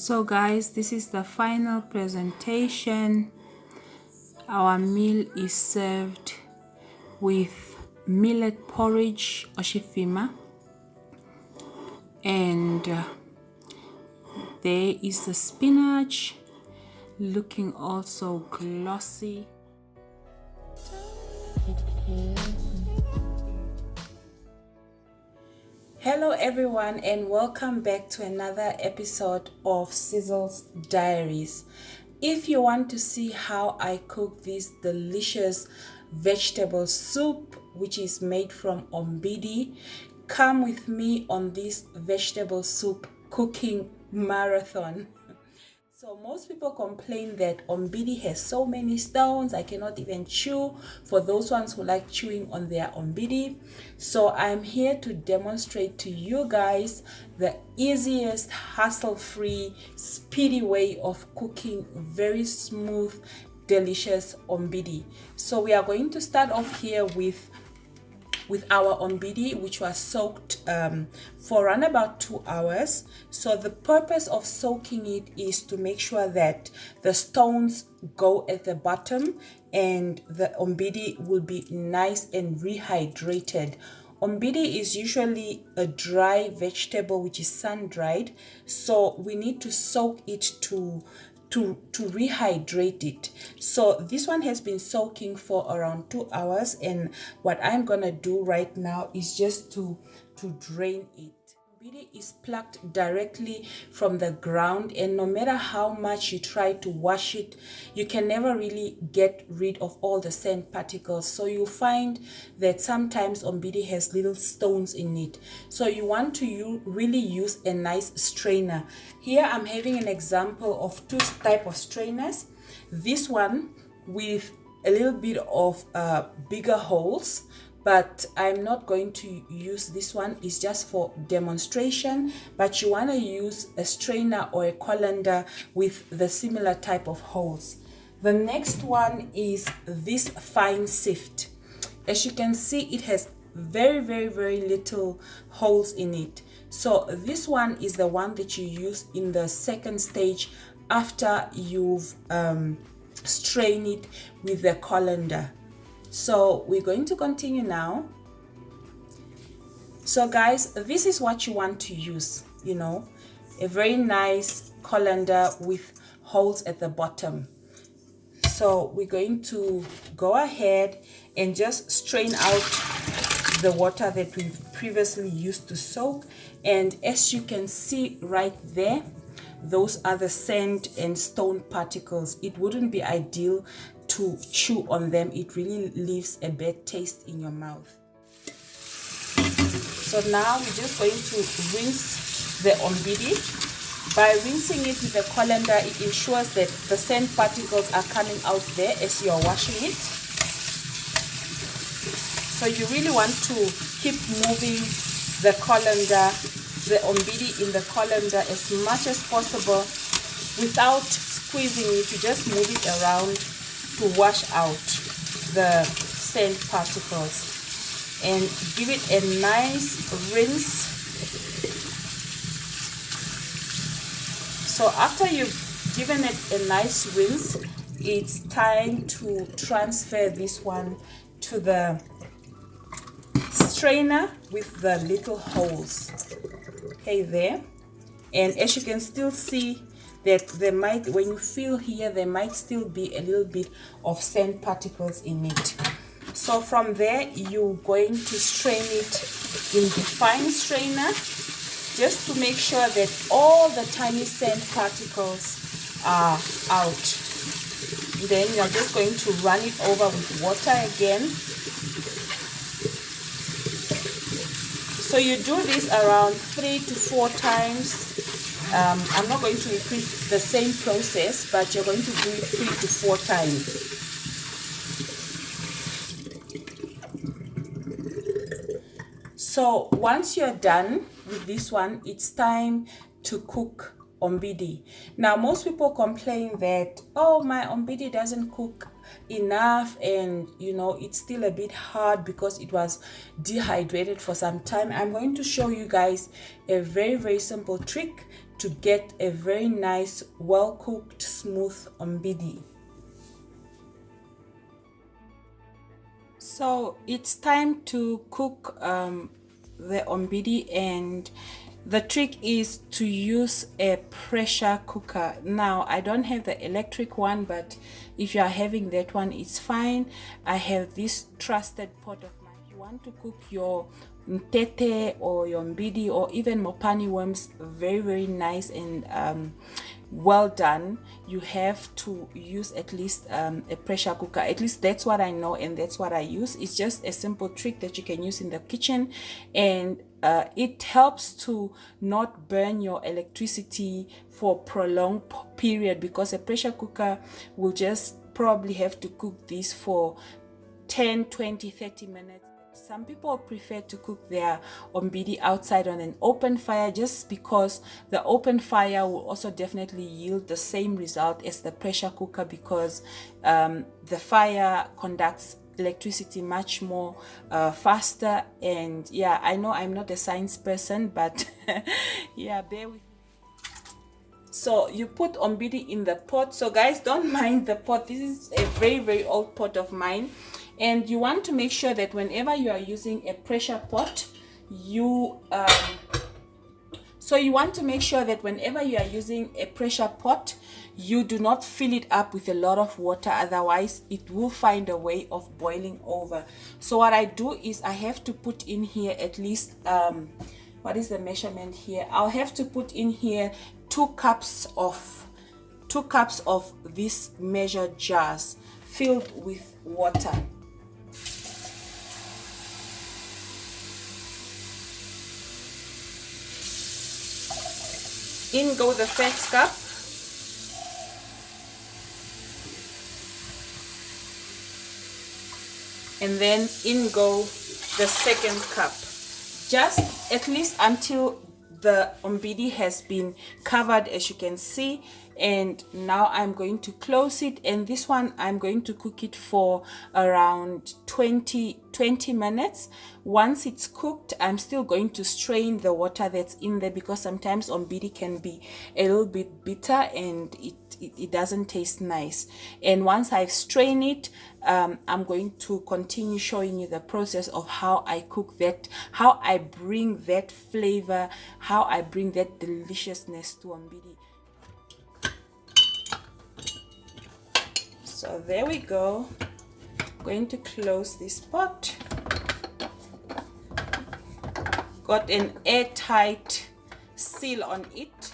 So guys, this is the final presentation. Our meal is served with millet porridge oshifima, and there is the spinach looking also glossy. Hello everyone, and welcome back to another episode of Sizzles Diaries. If you want to see how I cook this delicious vegetable soup, which is made from Ombidi, come with me on this vegetable soup cooking marathon. So most people complain that Ombidi has so many stones, I cannot even chew, for those ones who like chewing on their Ombidi. So I'm here to demonstrate to you guys the easiest, hassle-free, speedy way of cooking very smooth, delicious Ombidi. So we are going to start off here with our Ombidi, which was soaked for around about 2 hours. So the purpose of soaking it is to make sure that the stones go at the bottom and the Ombidi will be nice and rehydrated. Ombidi is usually a dry vegetable which is sun-dried, so we need to soak it to rehydrate it. So this one has been soaking for around 2 hours, and what I'm gonna do right now is just to drain it. Ombidi is plucked directly from the ground, and no matter how much you try to wash it, you can never really get rid of all the sand particles. So you'll find that sometimes Ombidi has little stones in it. So you want to really use a nice strainer. Here I'm having an example of two types of strainers. This one with a little bit of bigger holes, but I'm not going to use this one. It's just for demonstration, but you want to use a strainer or a colander with the similar type of holes. The next one is this fine sift. As you can see, it has very little holes in it. So this one is the one that you use in the second stage after you've strained it with the colander. So we're going to continue now. So guys, this is what you want to use, you know, a very nice colander with holes at the bottom. So we're going to go ahead and just strain out the water that we've previously used to soak. And as you can see right there, those are the sand and stone particles. It wouldn't be ideal to chew on them. It really leaves a bad taste in your mouth. So now we're just going to rinse the Ombidi. By rinsing it with the colander, it ensures that the sand particles are coming out there as you're washing it. So you really want to keep moving the colander, the Ombidi in the colander as much as possible without squeezing it. You just move it around to wash out the sand particles and give it a nice rinse. So after you've given it a nice rinse, it's time to transfer this one to the strainer with the little holes. Okay, there. And as you can still see that there might, when you feel here, there might still be a little bit of sand particles in it. So from there, you're going to strain it in the fine strainer, just to make sure that all the tiny sand particles are out. Then you're just going to run it over with water again. So you do this around 3 to 4 times. I'm not going to repeat the same process, but you're going to do it 3 to 4 times. So once you're done with this one, it's time to cook Ombidi. Now most people complain that, oh, my Ombidi doesn't cook enough, and you know, it's still a bit hard because it was dehydrated for some time. I'm going to show you guys a very simple trick to get a very nice, well cooked, smooth ombidi. So it's time to cook the ombidi, and the trick is to use a pressure cooker. Now I don't have the electric one, but if you are having that one, it's fine. I have this trusted pot of mine. If you want to cook your mtete or your ombidi or even mopani worms very nice and well done, you have to use at least a pressure cooker. At least that's what I know, and that's what I use. It's just a simple trick that you can use in the kitchen, and it helps to not burn your electricity for a prolonged period, because a pressure cooker will just probably have to cook this for 10, 20, 30 minutes. Some people prefer to cook their ombidi outside on an open fire, just because the open fire will also definitely yield the same result as the pressure cooker, because the fire conducts electricity much more faster. And yeah, I know I'm not a science person, but yeah, bear with me. So you put ombidi in the pot. So guys, don't mind the pot. This is a very old pot of mine, and you want to make sure that whenever you are using a pressure pot, you want to make sure that whenever you are using a pressure pot, you do not fill it up with a lot of water, otherwise it will find a way of boiling over. So what I do is I have to put in here at least what is the measurement here? I'll have to put in here 2 cups of these measured jars filled with water. In go the first cup, and then in go the second cup, just at least until the ombidi has been covered, as you can see. And now I'm going to close it, and this one I'm going to cook it for around 20 minutes. Once it's cooked, I'm still going to strain the water that's in there, because sometimes ombidi can be a little bit bitter and it doesn't taste nice. And once I've strained it, I'm going to continue showing you the process of how I cook that, how I bring that flavor, how I bring that deliciousness to ombidi. So there we go. I'm going to close this pot. Got an airtight seal on it.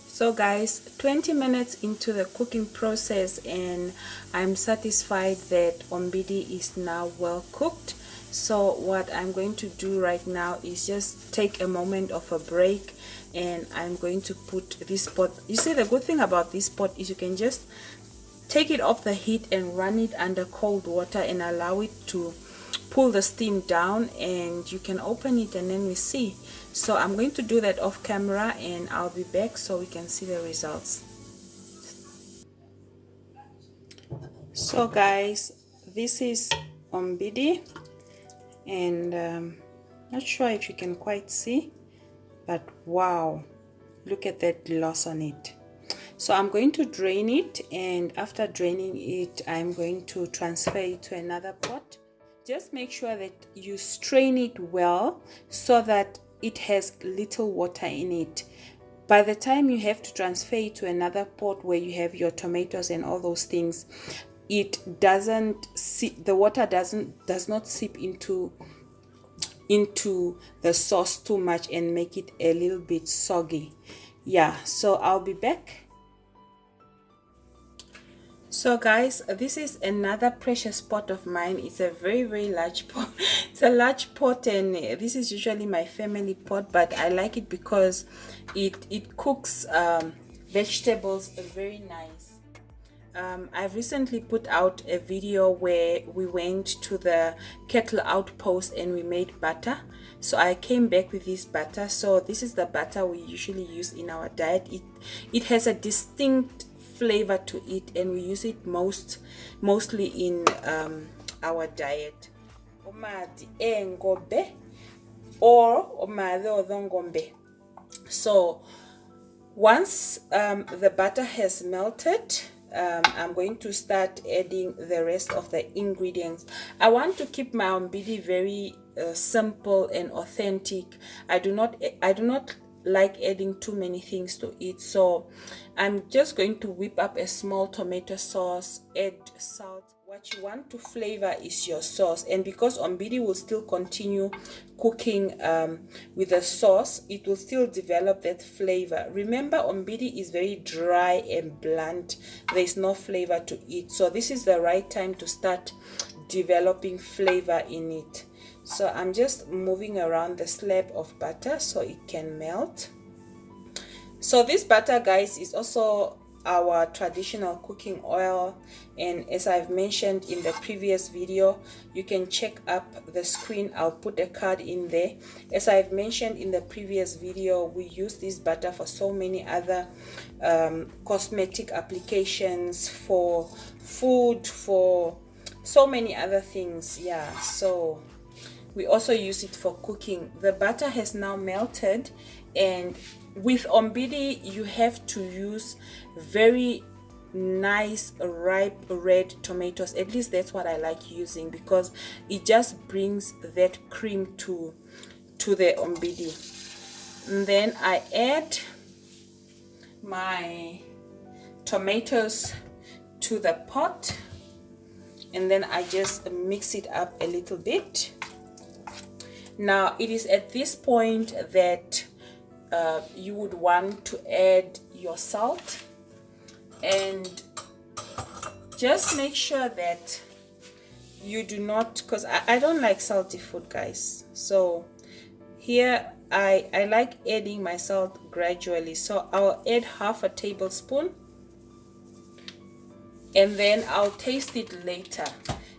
So guys, 20 minutes into the cooking process, and I'm satisfied that ombidi is now well cooked. So what I'm going to do right now is just take a moment of a break, and I'm going to put this pot. You see, the good thing about this pot is you can just take it off the heat and run it under cold water and allow it to pull the steam down, and you can open it and then we see. So I'm going to do that off camera, and I'll be back so we can see the results. So guys, this is ombidi, and not sure if you can quite see, but wow, look at that gloss on it. So I'm going to drain it, and after draining it, I'm going to transfer it to another pot. Just make sure that you strain it well so that it has little water in it. By the time you have to transfer it to another pot where you have your tomatoes and all those things, it doesn't seep, the water does not seep into the sauce too much and make it a little bit soggy. Yeah, so I'll be back. So guys, this is another precious pot of mine. It's a very large pot. It's a large pot, and this is usually my family pot, but I like it because it cooks vegetables very nice. I've recently put out a video where we went to the cattle outpost and we made butter. So I came back with this butter. So this is the butter we usually use in our diet. It has a distinct flavor to it, and we use it mostly in our diet. Omadi engombe or omade odongombe. So once the butter has melted, I'm going to start adding the rest of the ingredients. I want to keep my Ombidi very simple and authentic. I do not like adding too many things to it, so I'm just going to whip up a small tomato sauce, add salt. What you want to flavor is your sauce, and because Ombidi will still continue cooking with the sauce, it will still develop that flavor. Remember, Ombidi is very dry and blunt. There is no flavor to it, so this is the right time to start developing flavor in it. So I'm just moving around the slab of butter so it can melt. So this butter, guys, is also our traditional cooking oil, and as I've mentioned in the previous video, you can check up the screen. I'll put a card in there. As I've mentioned in the previous video, we use this butter for so many other cosmetic applications, for food, for so many other things. Yeah, so we also use it for cooking. The butter has now melted, and with Ombidi you have to use very nice ripe red tomatoes. At least that's what I like using, because it just brings that cream to the Ombidi. And then I add my tomatoes to the pot, and then I just mix it up a little bit. Now it is at this point that you would want to add your salt, and just make sure that you do not, because I don't like salty food, guys. So here I like adding my salt gradually, so I'll add half a tablespoon and then I'll taste it later.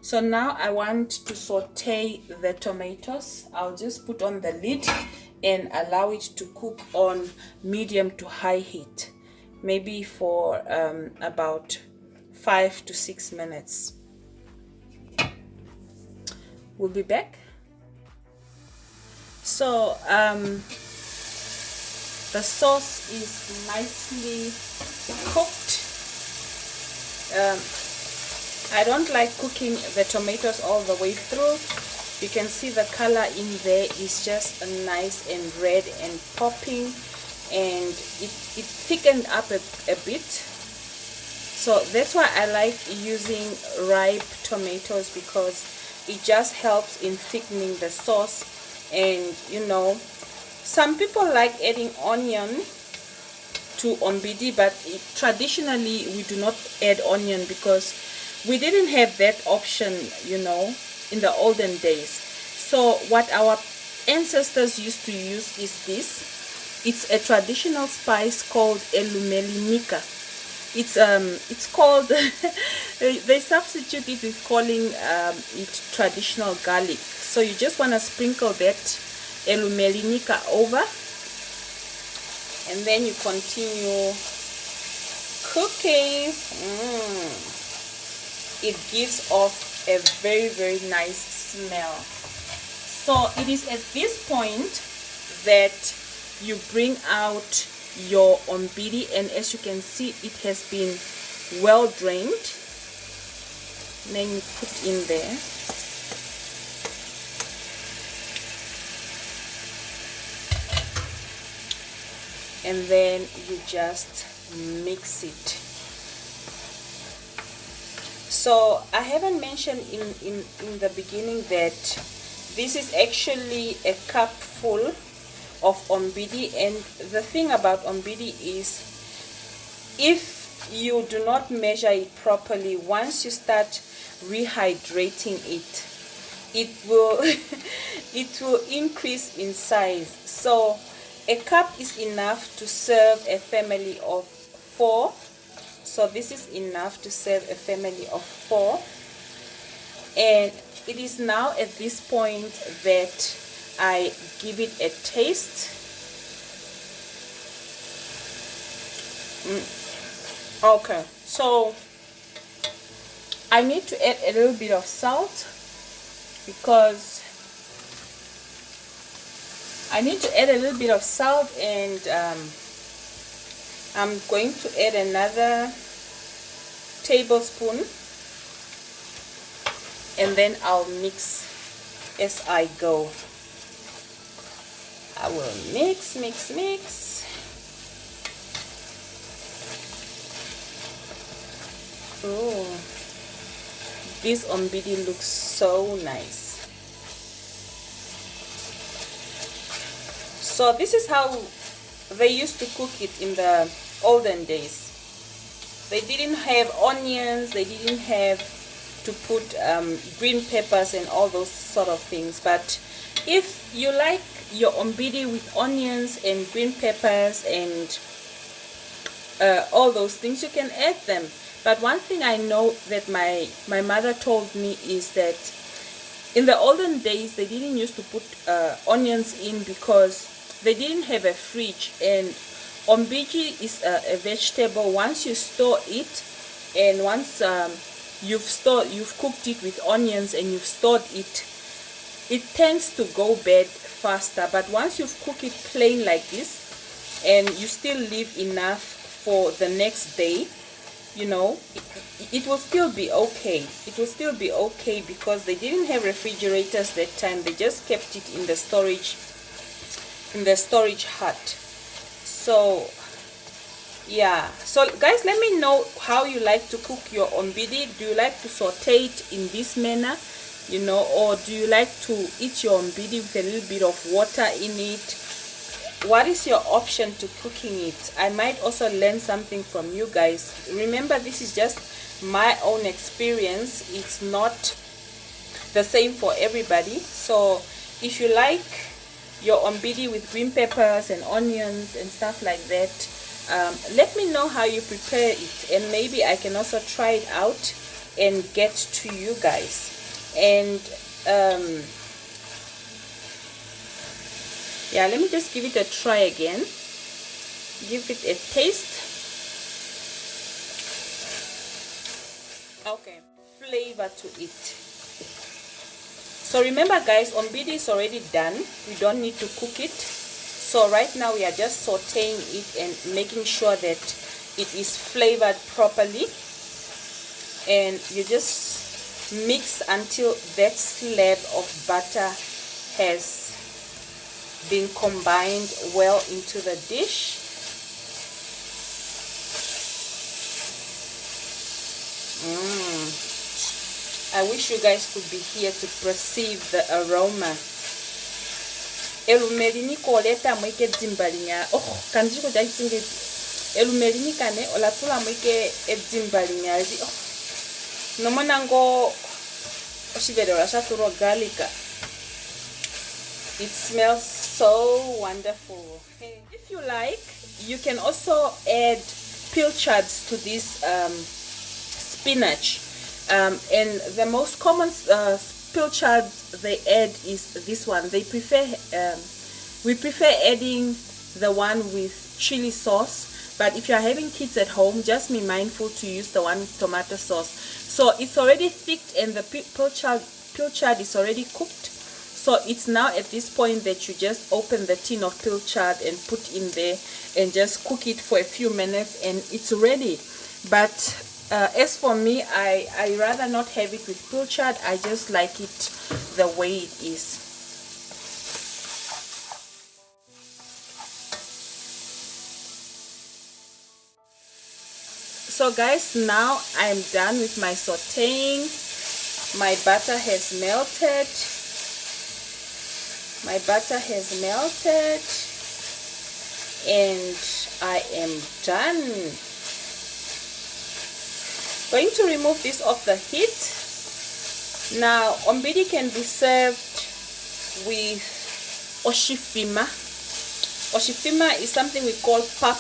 So now I want to saute the tomatoes. I'll just put on the lid and allow it to cook on medium to high heat, maybe for about 5 to 6 minutes. We'll be back. So the sauce is nicely cooked. I don't like cooking the tomatoes all the way through. You can see the color in there is just nice and red and popping, and it thickened up a bit. So that's why I like using ripe tomatoes, because it just helps in thickening the sauce. And you know, some people like adding onion to Ombidi, but traditionally we do not add onion because we didn't have that option, you know, in the olden days. So what our ancestors used to use is this. It's a traditional spice called elumelinika. It's called they substitute it with calling it traditional garlic. So you just want to sprinkle that elumelinika over, and then you continue cooking. It gives off a very, very nice smell. So it is at this point that you bring out your Ombidi, and as you can see, it has been well drained. Then you put in there. And then you just mix it. So I haven't mentioned in the beginning that this is actually a cup full of Ombidi, and the thing about Ombidi is, if you do not measure it properly, once you start rehydrating it, it will it will increase in size. So a cup is enough to serve a family of 4. So this is enough to serve a family of 4. And it is now at this point that I give it a taste. Okay, so I need to add a little bit of salt, because I need to add a little bit of salt, and I'm going to add another tablespoon, and then I'll mix as I go. I will mix. Oh, this ombidi looks so nice. So this is how they used to cook it in the olden days. They didn't have onions, they didn't have to put green peppers and all those sort of things. But if you like your ombidi with onions and green peppers and all those things, you can add them. But one thing I know that my mother told me is that in the olden days they didn't used to put onions in because they didn't have a fridge. And ombidi is a vegetable. Once you store it, and once you've cooked it with onions and you've stored it, it tends to go bad faster. But once you've cooked it plain like this, and you still leave enough for the next day, you know, it will still be okay. It will still be okay because they didn't have refrigerators that time. They just kept it in the storage hut. So yeah, so guys, let me know how you like to cook your ombidi. Do you like to saute it in this manner, you know, or do you like to eat your ombidi with a little bit of water in it? What is your option to cooking it? I might also learn something from you guys. Remember, this is just my own experience. It's not the same for everybody. So if you like your ombidi with green peppers and onions and stuff like that, let me know how you prepare it, and maybe I can also try it out and get to you guys. And yeah, let me just give it a try again. Give it a taste. Okay, flavor to it. So remember guys, ombidi is already done. We don't need to cook it. So right now we are just sauteing it and making sure that it is flavored properly. And you just mix until that slab of butter has been combined well into the dish. I wish you guys could be here to perceive the aroma. Elumerini koleta mwike dzimbalinya. Oh, kanjiko jaitinge. Elumerini kane olatula mwike dzimbalinya. Oh, nomonango oshivere orashaturo garlic. It smells so wonderful. Okay. If you like, you can also add pilchards to this spinach. And the most common pilchards they add is this one. They prefer, we prefer adding the one with chili sauce. But if you are having kids at home, just be mindful to use the one with tomato sauce. So it's already thick and the pilchard is already cooked. So it's now at this point that you just open the tin of pilchard and put in there and just cook it for a few minutes and it's ready. But as for me, I rather not have it with pilchard. I just like it the way it is. So guys, now I'm done with my sauteing. My butter has melted. My butter has melted and I am done. Going to remove this off the heat. Now ombidi can be served with oshifima. Oshifima is something we call pap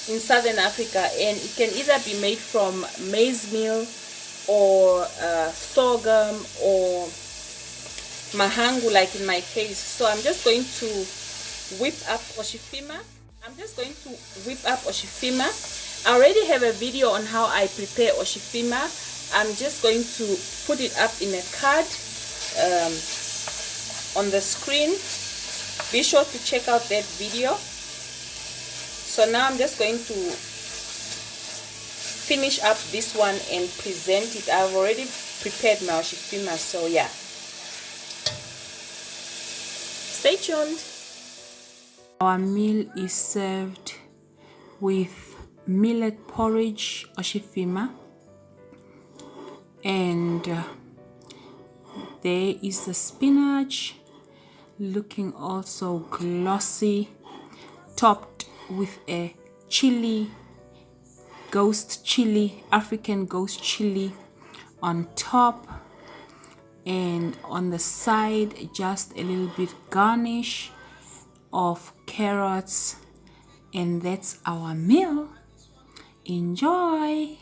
in Southern Africa, and it can either be made from maize meal or sorghum or mahangu, like in my case. So I'm just going to whip up oshifima. I already have a video on how I prepare oshifima. I'm just going to put it up in a card on the screen. Be sure to check out that video. So now I'm just going to finish up this one and present it. I've already prepared my oshifima, so yeah, stay tuned. Our meal is served with millet porridge oshifima, and there is the spinach looking also glossy, topped with a chili, ghost chili, African ghost chili on top, and on the side just a little bit garnish of carrots, and that's our meal. Enjoy.